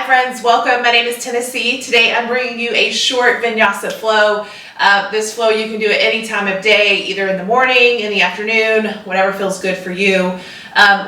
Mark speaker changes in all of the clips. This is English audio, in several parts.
Speaker 1: friends, welcome. My name is Tennessee. Today I'm bringing you a short vinyasa flow. This flow you can do at any time of day, either in the morning, in the afternoon, whatever feels good for you.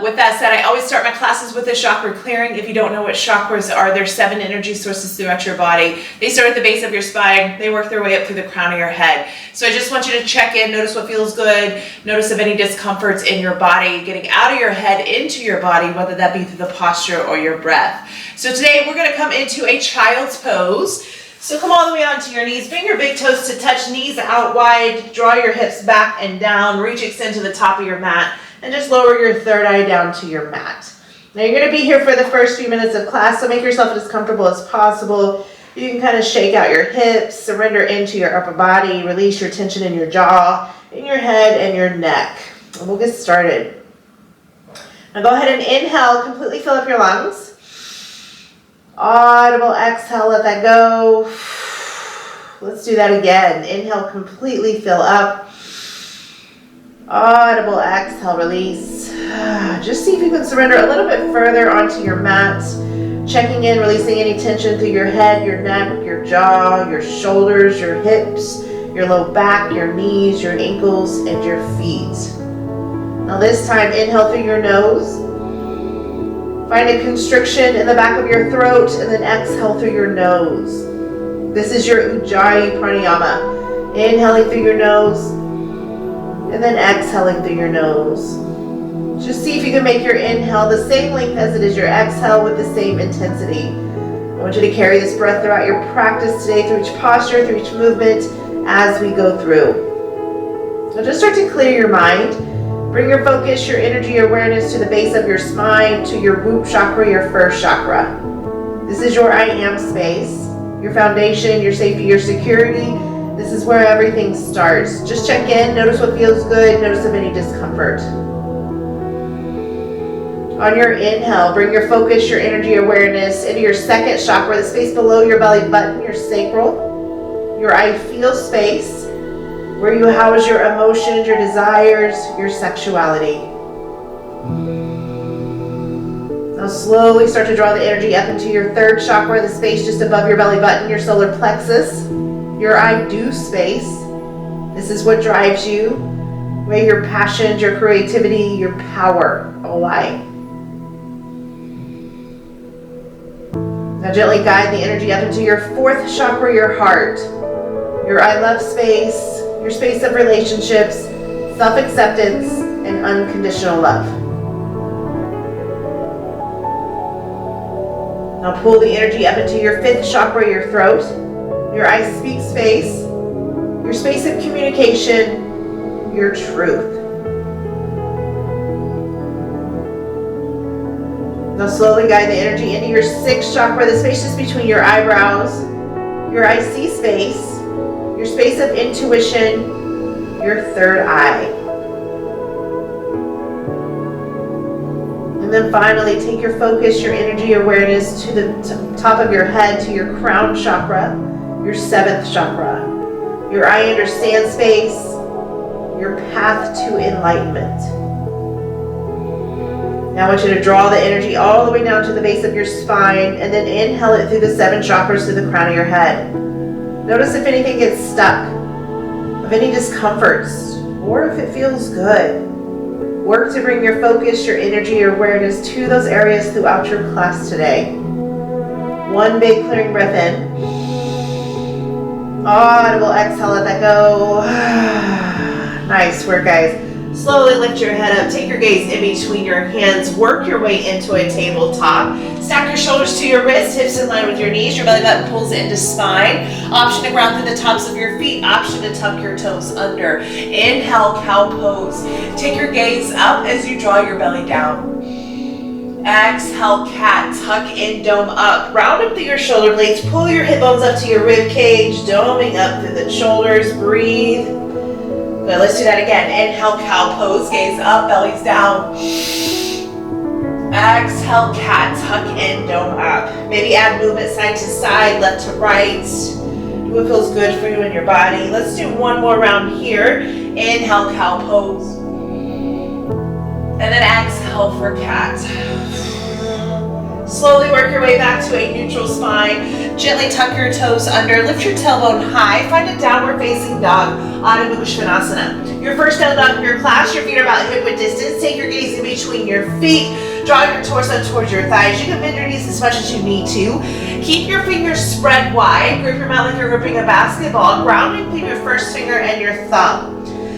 Speaker 1: With that said, I always start my classes with a chakra clearing. If you don't know what chakras are, there's 7 energy sources throughout your body. They start at the base of your spine. They work their way up through the crown of your head. So I just want you to check in, notice what feels good, notice if any discomforts in your body, getting out of your head into your body, whether that be through the posture or your breath. So today we're going to come into a child's pose. So come all the way onto your knees, bring your big toes to touch, knees out wide, draw your hips back and down, reach, extend to the top of your mat, and just lower your third eye down to your mat. Now you're going to be here for the first few minutes of class, so make yourself as comfortable as possible. You can kind of shake out your hips, surrender into your upper body, release your tension in your jaw, in your head, and your neck. And we'll get started. Now go ahead and inhale, completely fill up your lungs. Audible exhale, let that go. Let's do that again. Inhale, completely fill up. Audible exhale, release. Just see if you can surrender a little bit further onto your mat. Checking in, releasing any tension through your head, your neck, your jaw, your shoulders, your hips, your low back, your knees, your ankles, and your feet. Now this time, inhale through your nose. Find a constriction in the back of your throat, and then exhale through your nose. This is your Ujjayi Pranayama. Inhaling through your nose, and then exhaling through your nose. Just see if you can make your inhale the same length as it is your exhale with the same intensity. I want you to carry this breath throughout your practice today, through each posture, through each movement, as we go through. So just start to clear your mind. Bring your focus, your energy, your awareness to the base of your spine, to your root chakra, your first chakra. This is your I am space, your foundation, your safety, your security. This is where everything starts. Just check in, notice what feels good, notice if any discomfort. On your inhale, bring your focus, your energy, awareness into your second chakra, the space below your belly button, your sacral, your I feel space, where you house your emotions, your desires, your sexuality. Now slowly start to draw the energy up into your third chakra, the space just above your belly button, your solar plexus, your I do space. This is what drives you, where your passions, your creativity, your power all lie. Now gently guide the energy up into your fourth chakra, your heart, your I love space, your space of relationships, self-acceptance, and unconditional love. Now pull the energy up into your fifth chakra, your throat, your I speak space, your space of communication, your truth. Now slowly guide the energy into your sixth chakra, the space just between your eyebrows, your I see space, your space of intuition, your third eye. And then finally, take your focus, your energy, awareness to the top of your head, to your crown chakra, your seventh chakra, your I understand space, your path to enlightenment. Now I want you to draw the energy all the way down to the base of your spine, and then inhale it through the 7 chakras to the crown of your head. Notice if anything gets stuck, of any discomforts, or if it feels good. Work to bring your focus, your energy, your awareness to those areas throughout your class today. One big clearing breath in. Audible exhale, let that go. Nice work, guys. Slowly lift your head up, take your gaze in between your hands, work your way into a tabletop. Stack your shoulders to your wrists, hips in line with your knees, your belly button pulls into spine. Option to ground through the tops of your feet, option to tuck your toes under. Inhale, cow pose. Take your gaze up as you draw your belly down. Exhale, cat, tuck in, dome up. Round up through your shoulder blades, pull your hip bones up to your rib cage, doming up through the shoulders, breathe. Good, let's do that again. Inhale, cow pose, gaze up, belly's down. Exhale, cat, tuck in, dome up. Maybe add movement side to side, left to right. Do what feels good for you in your body. Let's do one more round here. Inhale, cow pose. And then exhale for cat. Slowly work your way back to a neutral spine. Gently tuck your toes under. Lift your tailbone high. Find a downward facing dog. Adho Mukha Svanasana. Your first down dog in your class. Your feet are about hip width distance. Take your gaze in between your feet. Draw your torso towards your thighs. You can bend your knees as much as you need to. Keep your fingers spread wide. Grip your mat like you're gripping a basketball. Ground between your first finger and your thumb.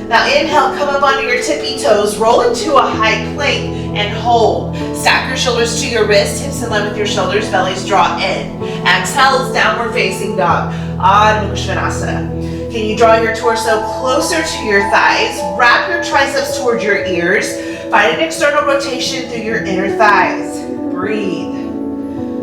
Speaker 1: Now inhale, come up onto your tippy toes, roll into a high plank and hold. Stack your shoulders to your wrists, hips in line with your shoulders, bellies draw in. Exhale is downward facing dog, Adho Mukha Svanasana. Can you draw your torso closer to your thighs? Wrap your triceps towards your ears. Find an external rotation through your inner thighs. Breathe.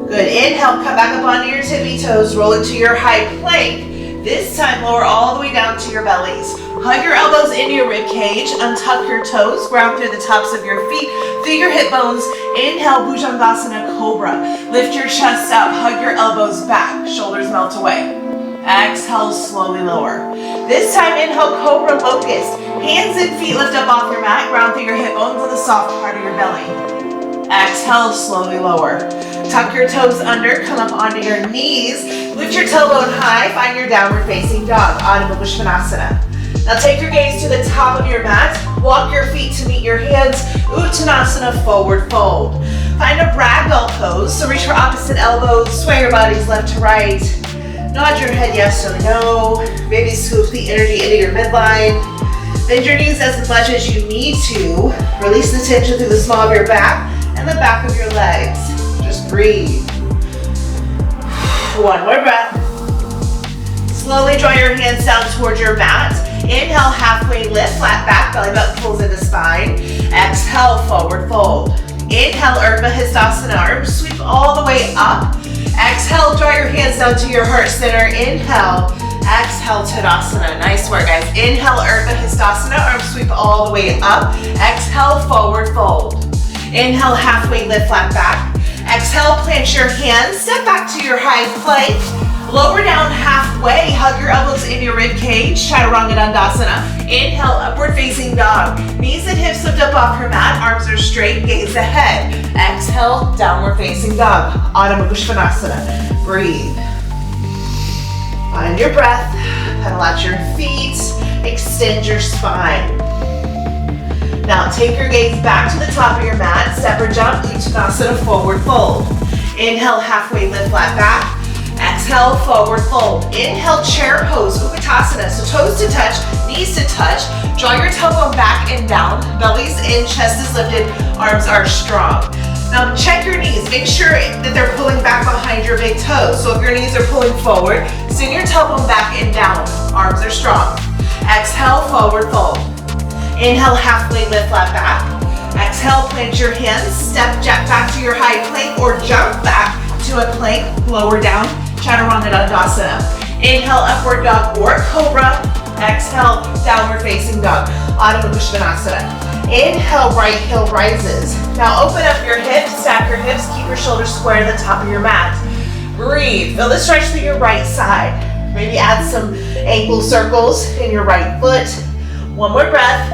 Speaker 1: Good, inhale, come back up onto your tippy toes, roll into your high plank. This time, lower all the way down to your bellies. Hug your elbows into your rib cage. Untuck your toes. Ground through the tops of your feet, through your hip bones. Inhale, Bhujangasana Cobra. Lift your chest up. Hug your elbows back. Shoulders melt away. Exhale, slowly lower. This time, inhale, Cobra Locust. Hands and feet lift up off your mat. Ground through your hip bones to the soft part of your belly. Exhale, slowly lower. Tuck your toes under, come up onto your knees. Lift your tailbone high, find your downward facing dog, Adho Mukha Svanasana. Now take your gaze to the top of your mat. Walk your feet to meet your hands. Uttanasana, forward fold. Find a ragdoll pose, so reach for opposite elbows. Sway your bodies left to right. Nod your head yes or no. Maybe scoop the energy into your midline. Bend your knees as much as you need to. Release the tension through the small of your back and the back of your legs. Just breathe. One more breath. Slowly draw your hands down towards your mat. Inhale, halfway lift, flat back, belly button pulls into spine. Exhale, forward fold. Inhale, Urdhva Hastasana, arms sweep all the way up. Exhale, draw your hands down to your heart center. Inhale, exhale, Tadasana. Nice work, guys. Inhale, Urdhva Hastasana, arms sweep all the way up. Exhale, forward fold. Inhale, halfway lift, flat back. Exhale, plant your hands, step back to your high plank. Lower down halfway, hug your elbows in your rib cage, Chaturanga Dandasana. Inhale, upward facing dog. Knees and hips lift up off your mat, arms are straight, gaze ahead. Exhale, downward facing dog, Adho Mukha Svanasana. Breathe. Find your breath, pedal out your feet, extend your spine. Now take your gaze back to the top of your mat, step or jump, Uttanasana, forward fold. Inhale, halfway lift, flat back. Exhale, forward fold. Inhale, chair pose, Uttanasana. So toes to touch, knees to touch. Draw your tailbone back and down. Belly's in, chest is lifted, arms are strong. Now check your knees. Make sure that they're pulling back behind your big toes. So if your knees are pulling forward, send your tailbone back and down. Arms are strong. Exhale, forward fold. Inhale, halfway lift, flat back. Exhale, plant your hands. Step back to your high plank or jump back to a plank. Lower down, Chaturanga Dandasana. Inhale, upward dog or cobra. Exhale, downward facing dog, Adho Mukha Svanasana. Inhale, right heel rises. Now open up your hips, stack your hips, keep your shoulders square at the top of your mat. Breathe, feel the stretch through your right side. Maybe add some ankle circles in your right foot. One more breath.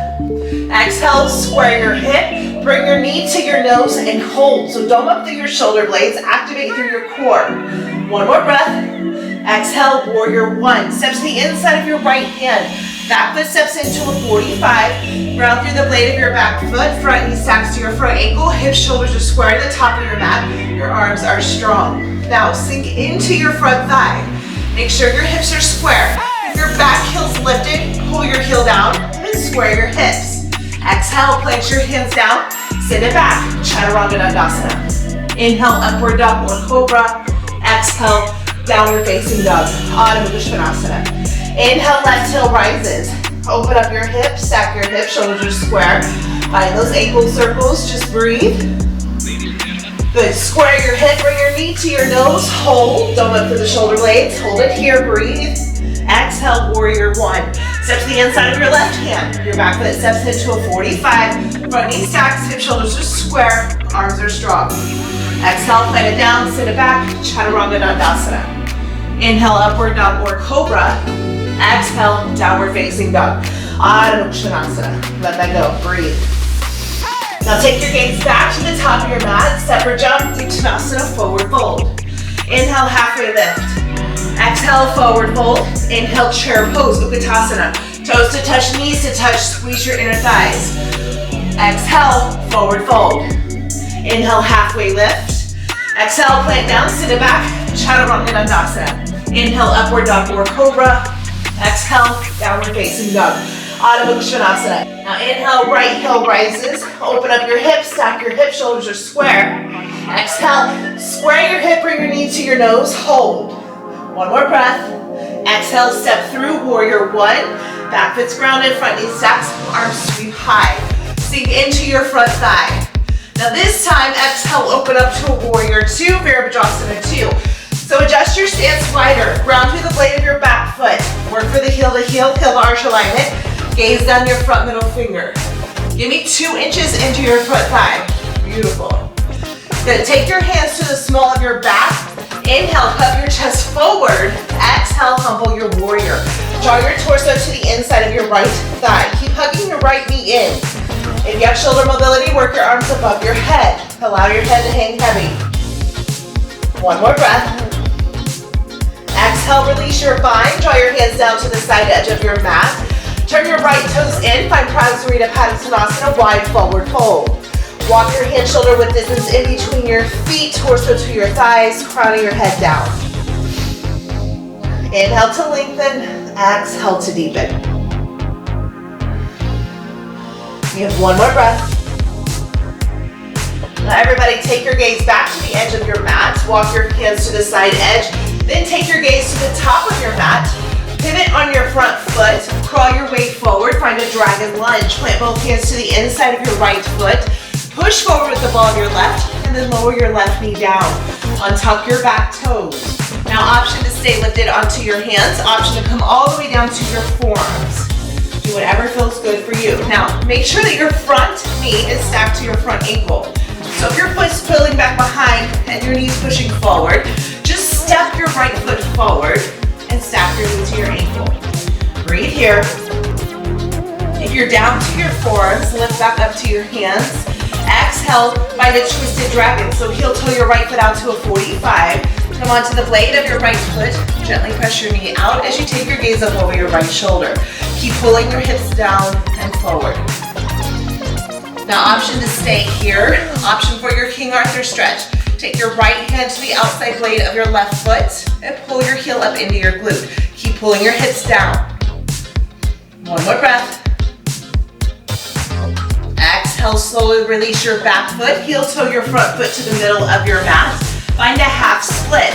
Speaker 1: Exhale, square your hip. Bring your knee to your nose and hold. So dome up through your shoulder blades. Activate through your core. One more breath. Exhale, warrior one. Step to the inside of your right hand. Back foot steps into a 45. Ground through the blade of your back foot. Front knee stacks to your front ankle. Hips, shoulders are square to the top of your mat. Your arms are strong. Now sink into your front thigh. Make sure your hips are square. If your back heel's lifted, pull your heel down and square your hips. Exhale, plant your hands down, send it back, Chaturanga Dandasana. Inhale, upward dog or cobra. Exhale, downward facing dog, Adho Mukha Svanasana. Inhale, left heel rises. Open up your hips, stack your hips, shoulders are square. Find those ankle circles, just breathe. Good, square your hip, bring your knee to your nose, hold, dome up through the shoulder blades, hold it here, breathe. Exhale, warrior one. Step to the inside of your left hand. Your back foot steps into a 45. Front knee stacks, hip shoulders are square, arms are strong. Exhale, plant it down, sit it back, Chaturanga Dandasana. Inhale, upward dog or cobra. Exhale, downward facing dog, Adho Mukha Svanasana. Let that go, breathe. Now take your gaze back to the top of your mat, separate jump, Uttanasana, forward fold. Inhale, halfway lift. Exhale, forward fold. Inhale, chair pose, Uttanasana. Toes to touch, knees to touch, squeeze your inner thighs. Exhale, forward fold. Inhale, halfway lift. Exhale, plant down, sit it back, Chaturanga Dandasana. Inhale, upward dog or cobra. Exhale, downward facing dog. Adho Mukha Svanasana. Now inhale, right heel rises. Open up your hips, stack your hips, shoulders are square. Exhale, square your hip, bring your knee to your nose, hold. One more breath. Exhale, step through, warrior one. Back foot's grounded, front knee stacks, arms sweep high. Sink into your front thigh. Now this time, exhale, open up to a warrior two, Virabhadrasana two. So adjust your stance wider, ground through the blade of your back foot. Work for the heel to arch alignment. Gaze down your front middle finger. Give me 2 inches into your front thigh. Beautiful. Good, take your hands to the small of your back. Inhale, puff your chest forward. Exhale, humble your warrior. Draw your torso to the inside of your right thigh. Keep hugging your right knee in. If you have shoulder mobility, work your arms above your head. Allow your head to hang heavy. One more breath. Exhale, release your bind. Draw your hands down to the side edge of your mat. Turn your right toes in. Find Prasarita Padasana, wide forward fold. Walk your hand shoulder width distance in between your feet, torso to your thighs, crown of your head down. Inhale to lengthen, exhale to deepen. You have one more breath. Now everybody take your gaze back to the edge of your mat. Walk your hands to the side edge. Then take your gaze to the top of your mat. Pivot on your front foot. Crawl your way forward. Find a dragon lunge. Plant both hands to the inside of your right foot. Push forward with the ball of your left. And then lower your left knee down. Untuck your back toes. Now option to stay lifted onto your hands. Option to come all the way down to your forearms. Do whatever feels good for you. Now, make sure that your front knee is stacked to your front ankle. So if your foot's pulling back behind and your knee's pushing forward, just step your right foot forward and stack your knee to your ankle. Breathe here. If you're down to your forearms, lift back up to your hands. Exhale, find a twisted dragon. So heel toe your right foot out to a 45. Come onto the blade of your right foot. Gently press your knee out as you take your gaze up over your right shoulder. Keep pulling your hips down and forward. Now option to stay here. Option for your King Arthur stretch. Take your right hand to the outside blade of your left foot and pull your heel up into your glute. Keep pulling your hips down. One more breath. Exhale, slowly release your back foot. Heel toe your front foot to the middle of your mat. Find a half split.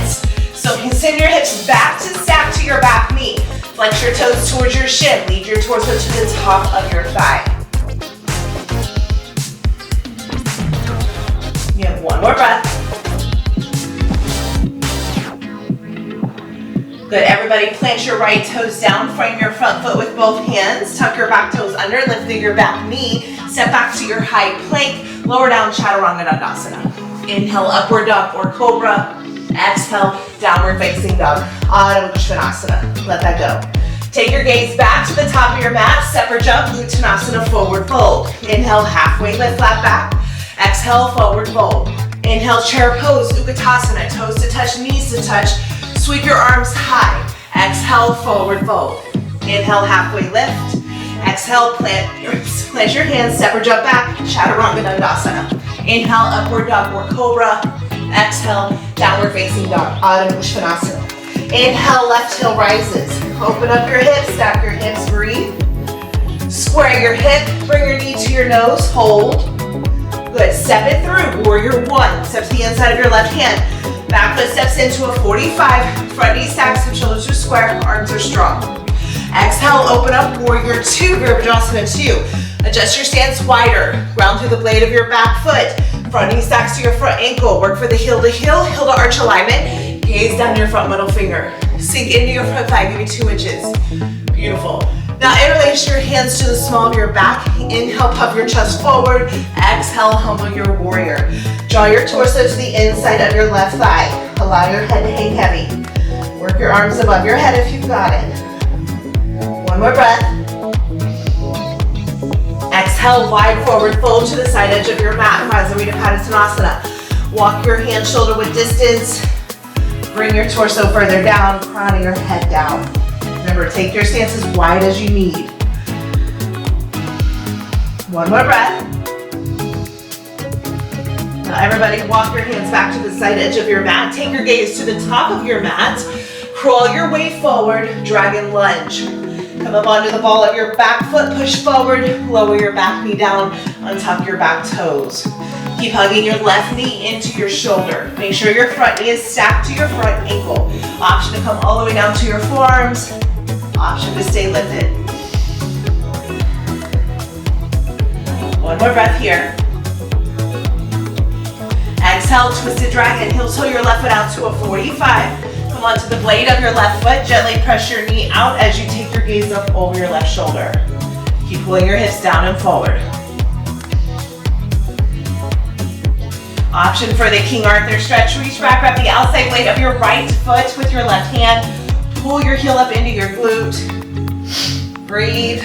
Speaker 1: So send your hips back to stack to your back knee. Flex your toes towards your shin. Lead your torso to the top of your thigh. You have one more breath. Good, everybody plant your right toes down, frame your front foot with both hands, tuck your back toes under, lift through your back knee, step back to your high plank, lower down Chaturanga Dandasana. Inhale, upward dog or cobra. Exhale, downward facing dog. Adho Mukha Svanasana. Let that go. Take your gaze back to the top of your mat, separate jump, Uttanasana, forward fold. Inhale, halfway lift, flat back. Exhale, forward fold. Inhale, chair pose, Uttanasana, toes to touch, knees to touch. Sweep your arms high. Exhale, forward fold. Inhale, halfway lift. Exhale, plant your hands, separate jump back, Chaturanga Dandasana. Inhale, upward dog or cobra. Exhale, downward facing dog, Adho Mukha Svanasana. Inhale, left heel rises. Open up your hips, stack your hips, breathe. Square your hip, bring your knee to your nose, hold. Good, step it through, warrior one. Step to the inside of your left hand. Back foot steps into a 45. Front knee stacks, hips, shoulders are square, arms are strong. Exhale, open up, warrior two, Virabhadrasana two. Adjust your stance wider. Ground through the blade of your back foot. Front knee stacks to your front ankle. Work for the heel to arch alignment. Gaze down your front middle finger. Sink into your front thigh, give me 2 inches. Beautiful. Now interlace your hands to the small of your back. Inhale, puff your chest forward. Exhale, humble your warrior. Draw your torso to the inside of your left thigh. Allow your head to hang heavy. Work your arms above your head if you've got it. One more breath. Exhale. Exhale, wide forward fold to the side edge of your mat. Padasana. Walk your hand shoulder width distance. Bring your torso further down, crown of your head down. Remember, take your stance as wide as you need. One more breath. Now everybody walk your hands back to the side edge of your mat. Take your gaze to the top of your mat. Crawl your way forward, dragon lunge. Come up onto the ball of your back foot, push forward, lower your back knee down, untuck your back toes. Keep hugging your left knee into your shoulder. Make sure your front knee is stacked to your front ankle. Option to come all the way down to your forearms. Option to stay lifted. One more breath here. Exhale, twisted dragon. Heel toe your left foot out to a 45. Come onto the blade of your left foot. Gently press your knee out as you take your gaze up over your left shoulder. Keep pulling your hips down and forward. Option for the King Arthur stretch. Reach back, grab the outside blade of your right foot with your left hand. Pull your heel up into your glute. Breathe.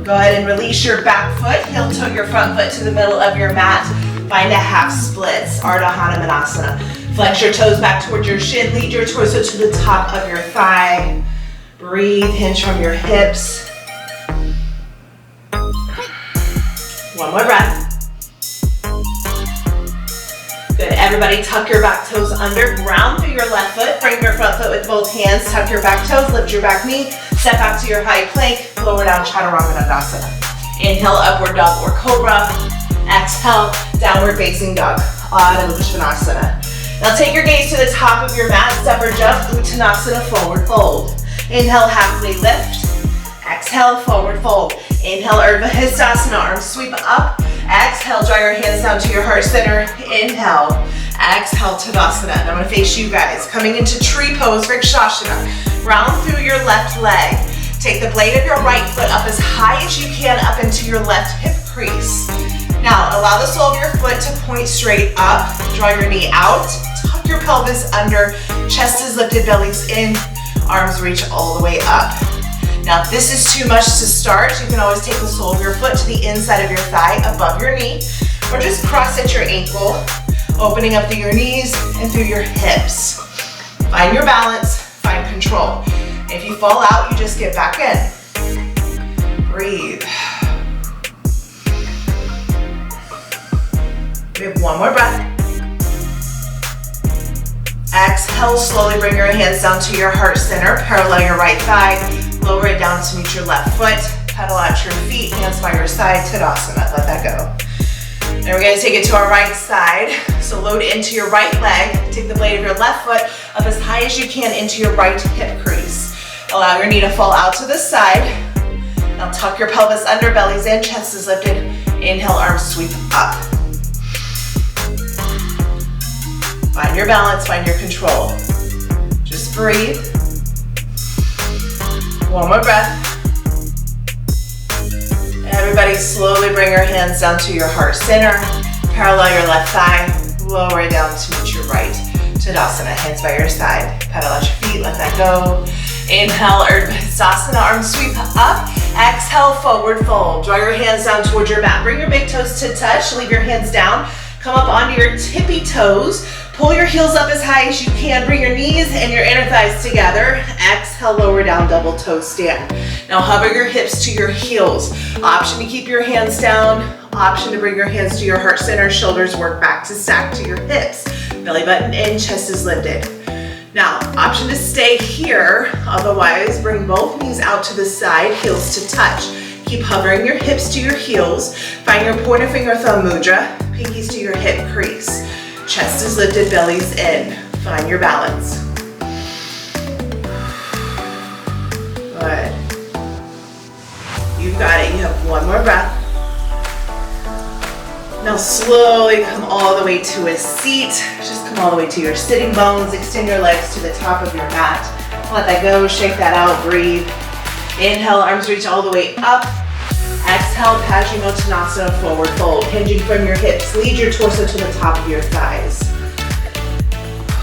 Speaker 1: Go ahead and release your back foot. Heel toe your front foot to the middle of your mat. Find a half splits, Ardha Hanumanasana. Flex your toes back towards your shin. Lead your torso to the top of your thigh. Breathe, hinge from your hips. One more breath. Good, everybody tuck your back toes under, ground through your left foot, frame your front foot with both hands, tuck your back toes, lift your back knee, step back to your high plank, lower down Chaturanga Dandasana. Inhale, upward dog or cobra. Exhale, downward facing dog, Adho Mukha Svanasana. Now take your gaze to the top of your mat, step or jump, Uttanasana, forward fold. Inhale, halfway lift. Exhale, forward fold. Inhale, Urdhva Hastasana, arms sweep up. Exhale, draw your hands down to your heart center. Inhale, exhale, Tadasana. And I'm gonna face you guys. Coming into tree pose, Vrikshasana. Round through your left leg. Take the blade of your right foot up as high as you can up into your left hip crease. Now, allow the sole of your foot to point straight up. Draw your knee out. Tuck your pelvis under. Chest is lifted, belly's in. Arms reach all the way up. Now, if this is too much to start, you can always take the sole of your foot to the inside of your thigh, above your knee, or just cross at your ankle, opening up through your knees and through your hips. Find your balance, find control. If you fall out, you just get back in. Breathe. We have one more breath. Exhale, slowly bring your hands down to your heart center, parallel your right thigh, lower it down to meet your left foot, pedal out your feet, hands by your side, Tadasana, let that go. Now we're gonna take it to our right side, so load into your right leg, take the blade of your left foot up as high as you can into your right hip crease. Allow your knee to fall out to the side. Now tuck your pelvis under, belly's in, chest is lifted. Inhale, arms sweep up. Find your balance, find your control. Just breathe. One more breath. Everybody slowly bring your hands down to your heart center. Parallel your left thigh. Lower it down to meet your right. Tadasana, hands by your side. Pedal out your feet, let that go. Inhale, Urdhva Hastasana, arms sweep up. Exhale, forward fold. Draw your hands down towards your mat. Bring your big toes to touch. Leave your hands down. Come up onto your tippy toes. Pull your heels up as high as you can. Bring your knees and your inner thighs together. Exhale, lower down, double toe stand. Now hover your hips to your heels. Option to keep your hands down. Option to bring your hands to your heart center. Shoulders work back to stack to your hips. Belly button in, chest is lifted. Now, option to stay here. Otherwise, bring both knees out to the side, heels to touch. Keep hovering your hips to your heels. Find your pointer finger thumb mudra. Pinkies to your hip crease. Chest is lifted, belly's in. Find your balance. Good. You've got it. You have one more breath. Now slowly come all the way to a seat. Just come all the way to your sitting bones. Extend your legs to the top of your mat. Let that go. Shake that out. Breathe. Inhale, arms reach all the way up. Exhale, Paschimottanasana, forward fold. Hinging from your hips, lead your torso to the top of your thighs.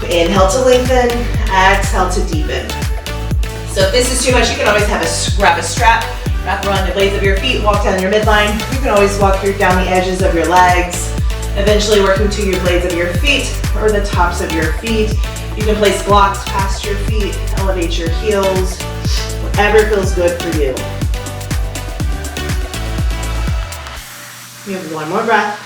Speaker 1: Inhale to lengthen, exhale to deepen. So if this is too much, you can always grab a strap, wrap around the blades of your feet, walk down your midline. You can always walk down the edges of your legs, eventually working to your blades of your feet or the tops of your feet. You can place blocks past your feet, elevate your heels, whatever feels good for you. We have one more breath.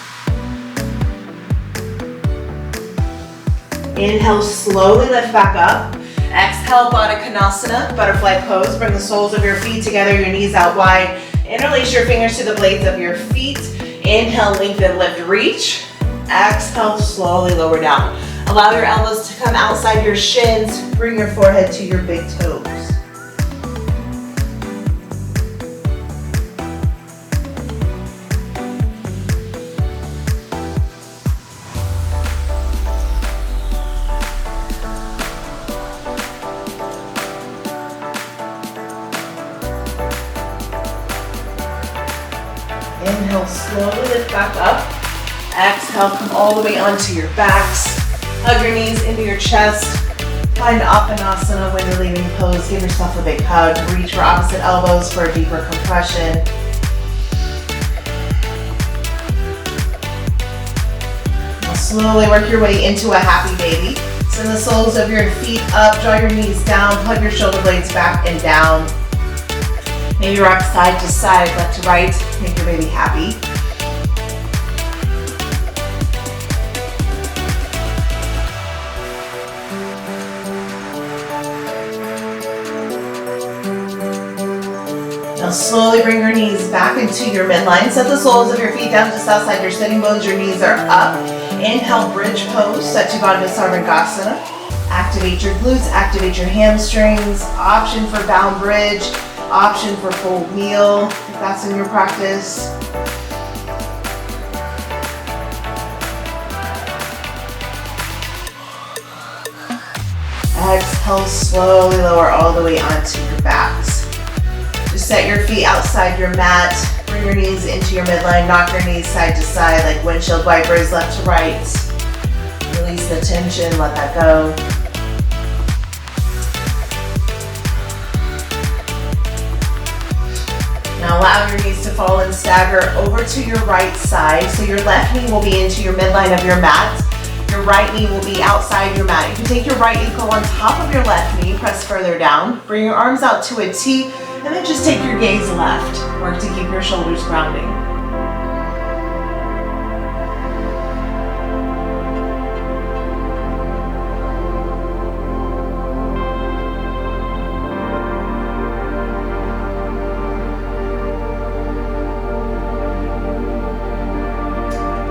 Speaker 1: Inhale, slowly lift back up. Exhale, Baddha Konasana, butterfly pose. Bring the soles of your feet together, your knees out wide. Interlace your fingers to the blades of your feet. Inhale, lengthen, lift, reach. Exhale, slowly lower down. Allow your elbows to come outside your shins. Bring your forehead to your big toes. Inhale, slowly lift back up. Exhale, come all the way onto your backs. Hug your knees into your chest. Find Apanasana when you're leaving pose. Give yourself a big hug. Reach for opposite elbows for a deeper compression. Now slowly work your way into a happy baby. Send the soles of your feet up. Draw your knees down. Hug your shoulder blades back and down. Maybe rock side to side, left to right. Make your baby happy. Now slowly bring your knees back into your midline. Set the soles of your feet down just outside your sitting bones. Your knees are up. Inhale, bridge pose, Satyabhadra Sarvangasana. Activate your glutes, activate your hamstrings. Option for bound bridge. Option for full wheel, if that's in your practice. Exhale, slowly lower all the way onto your backs. Just set your feet outside your mat. Bring your knees into your midline. Knock your knees side to side like windshield wipers, left to right. Release the tension, let that go. Now allow your knees to fall and stagger over to your right side. So your left knee will be into your midline of your mat. Your right knee will be outside your mat. You can take your right ankle on top of your left knee, press further down. Bring your arms out to a T, and then just take your gaze left. Work to keep your shoulders grounding.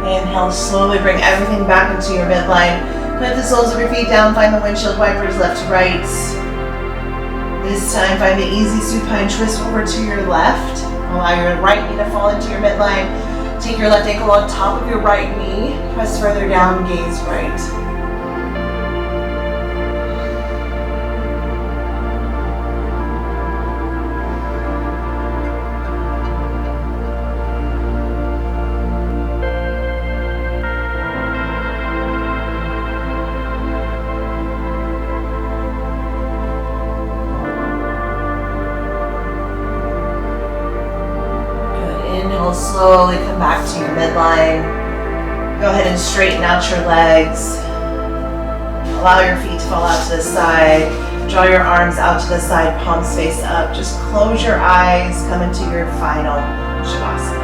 Speaker 1: Inhale, slowly bring everything back into your midline. Put the soles of your feet down, find the windshield wipers left to right. This time, find the easy supine twist over to your left. Allow your right knee to fall into your midline. Take your left ankle on top of your right knee. Press further down, gaze right. Slowly come back to your midline. Go ahead and straighten out your legs. Allow your feet to fall out to the side. Draw your arms out to the side, palms face up. Just close your eyes. Come into your final Shavasana.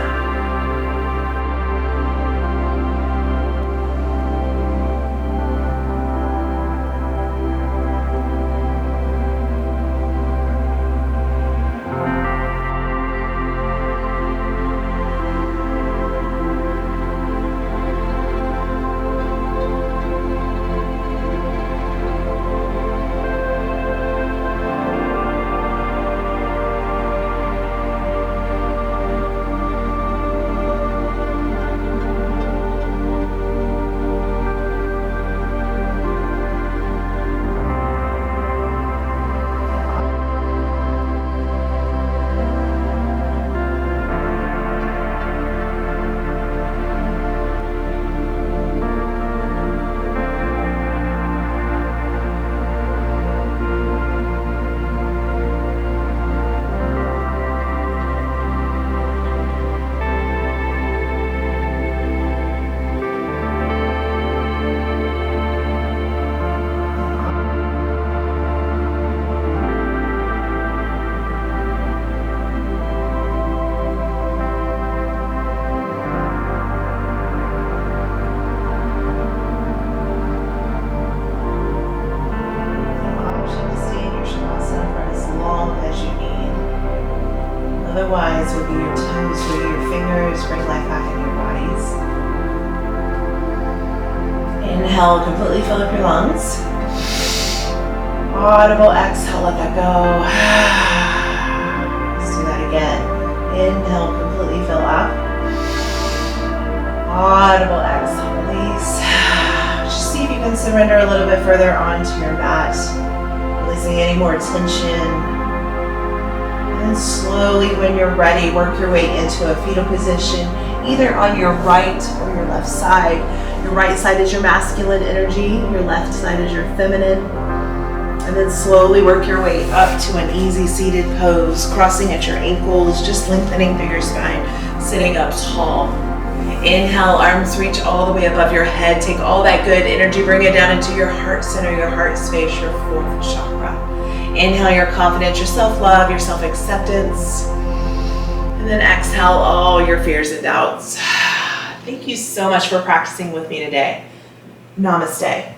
Speaker 1: Inhale, completely fill up your lungs. Audible exhale, let that go. Let's do that again. Inhale, completely fill up. Audible exhale, release. Just see if you can surrender a little bit further onto your mat. Releasing any more tension. And then slowly, when you're ready, work your way into a fetal position, either on your right or your left side. Your right side is your masculine energy, your left side is your feminine. And then slowly work your way up to an easy seated pose, crossing at your ankles, just lengthening through your spine, sitting up tall. Inhale, arms reach all the way above your head. Take all that good energy, bring it down into your heart center, your heart space, your fourth chakra. Inhale your confidence, your self-love, your self-acceptance. And then exhale all your fears and doubts. Thank you so much for practicing with me today. Namaste.